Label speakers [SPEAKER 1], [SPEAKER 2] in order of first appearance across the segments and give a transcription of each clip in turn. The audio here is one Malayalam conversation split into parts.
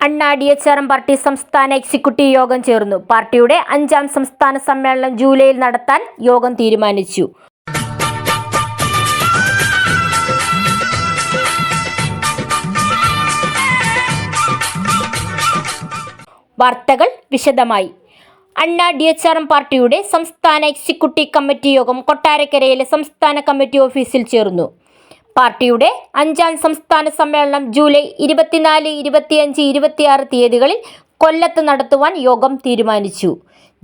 [SPEAKER 1] അണ്ണാ DHRM പാർട്ടി സംസ്ഥാന എക്സിക്യൂട്ടീവ് യോഗം ചേർന്നു. പാർട്ടിയുടെ 5ാം സംസ്ഥാന സമ്മേളനം ജൂലൈയിൽ നടത്താൻ യോഗം തീരുമാനിച്ചു. വാർത്തകൾ വിശദമായി. അണ്ണാ DHRM പാർട്ടിയുടെ സംസ്ഥാന എക്സിക്യൂട്ടീവ് കമ്മിറ്റി യോഗം കൊട്ടാരക്കരയിലെ സംസ്ഥാന കമ്മിറ്റി ഓഫീസിൽ ചേർന്നു. പാർട്ടിയുടെ 5ാം സംസ്ഥാന സമ്മേളനം ജൂലൈ 24, 25, 26 തീയതികളിൽ കൊല്ലത്ത് നടത്തുവാൻ യോഗം തീരുമാനിച്ചു.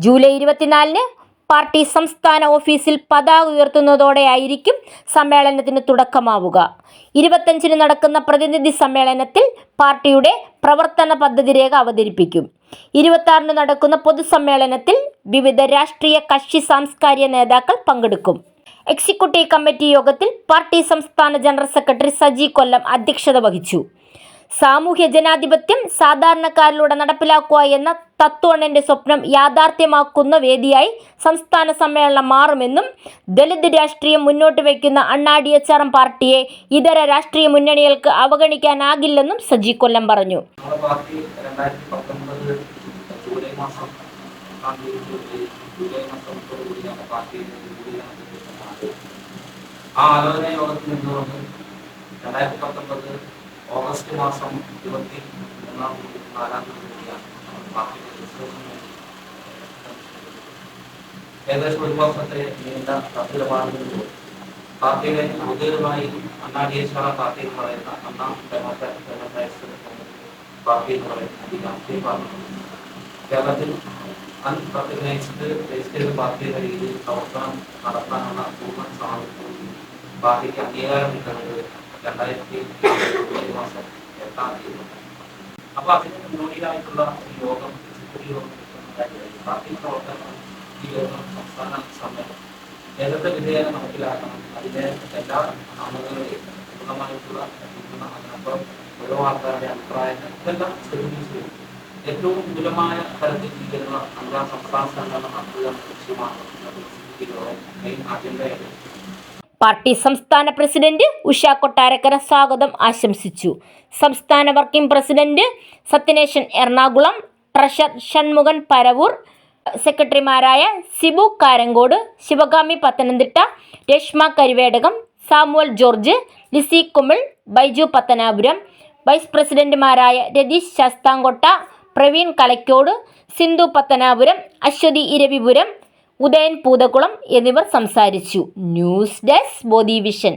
[SPEAKER 1] ജൂലൈ 24-ന് പാർട്ടി സംസ്ഥാന ഓഫീസിൽ പതാക ഉയർത്തുന്നതോടെയായിരിക്കും സമ്മേളനത്തിന് തുടക്കമാവുക. 25-ന് നടക്കുന്ന പ്രതിനിധി സമ്മേളനത്തിൽ പാർട്ടിയുടെ പ്രവർത്തന പദ്ധതി രേഖ അവതരിപ്പിക്കും. 26-ന് നടക്കുന്ന പൊതുസമ്മേളനത്തിൽ വിവിധ രാഷ്ട്രീയ കക്ഷി സാംസ്കാരിക നേതാക്കൾ പങ്കെടുക്കും. എക്സിക്യൂട്ടീവ് കമ്മിറ്റി യോഗത്തിൽ പാർട്ടി സംസ്ഥാന ജനറൽ സെക്രട്ടറി സജി കൊല്ലം അധ്യക്ഷത വഹിച്ചു. സാമൂഹ്യ ജനാധിപത്യം സാധാരണക്കാരിലൂടെ നടപ്പിലാക്കുക എന്ന തത്വണ്ണന്റെ സ്വപ്നം യാഥാർത്ഥ്യമാക്കുന്ന വേദിയായി സംസ്ഥാന സമ്മേളനം മാറുമെന്നും ദലിത് രാഷ്ട്രീയം മുന്നോട്ട് വയ്ക്കുന്ന അണ്ണാ DHRM പാർട്ടിയെ ഇതര രാഷ്ട്രീയ മുന്നണികൾക്ക് അവഗണിക്കാനാകില്ലെന്നും സജി കൊല്ലം പറഞ്ഞു.
[SPEAKER 2] ആ ആലോചന യോഗത്തിൽ നിന്നുകൊണ്ട് 2019 ഓഗസ്റ്റ് മാസം 23-ാം തീയതിയാണ് ഏകദേശം 1 മാസത്തെ നീണ്ട തത്വപാഠങ്ങളിലൂടെ പാർട്ടിയുടെ ഔദ്യോഗികമായി അണ്ണാ DHRM പാർട്ടി എന്ന് പറയുന്ന അണ്ണാ ഡെമോക്രാറ്റിക് പാർട്ടി എന്ന് പറയുന്ന ഈ രാഷ്ട്രീയ പാർട്ടി കേരളത്തിൽ അൺറെക്കഗ്നൈസ്ഡ് രജിസ്റ്റേർഡ് പാർട്ടി എന്ന രീതിയിൽ പ്രവർത്തനം നടത്താനുള്ള പൂർണ്ണ സാമർത്ഥ്യം പാർട്ടിക്ക് അംഗീകാരം കിട്ടുന്നത് 2020 മാസം 8-ാം തീയതി. അപ്പൊ അതിന് മുന്നോടിയായിട്ടുള്ള യോഗം പാർട്ടി പ്രവർത്തനം ഈ യോഗം സംസ്ഥാന സമ്മേളനം ഏതൊക്കെ വിധേയനം നടപ്പിലാക്കണം, അതിന്റെ എല്ലാ അംഗങ്ങളെയും പൂർണ്ണമായിട്ടുള്ള അതിനപ്പുറം ഓരോ ആൾക്കാരുടെ അഭിപ്രായങ്ങൾ ഇതെല്ലാം ശ്രദ്ധിച്ചു ഏറ്റവും വിപുലമായ തരത്തിൽ ചെയ്യുന്ന 5ാം സംസ്ഥാന സമ്മേളനം നടത്തുക ലക്ഷ്യമാണ് മെയിൻ അജണ്ടയായിരുന്നു.
[SPEAKER 1] പാർട്ടി സംസ്ഥാന പ്രസിഡന്റ് ഉഷ കൊട്ടാരക്കര സ്വാഗതം ആശംസിച്ചു. സംസ്ഥാന working president Sathyaneshan Ernakulam, treasurer Shanmughan Paravur, സെക്രട്ടറിമാരായ സിബു കാരങ്കോട്, ശിവഗാമി പത്തനംതിട്ട, രേഷ്മ കരിവേടകം, സാമുവൽ ജോർജ്, ലിസി കുമിൾ, ബൈജു പത്തനാപുരം, വൈസ് പ്രസിഡന്റുമാരായ രതീഷ് ശാസ്താംകോട്ട, പ്രവീൺ കലക്കോട്, സിന്ധു പത്തനാപുരം, അശ്വതി ഇരവിപുരം, ഉദയൻ പൂതകുളം എന്നിവർ സംസാരിച്ചു. ന്യൂസ് ഡെസ്ക് ബോധി വിഷൻ.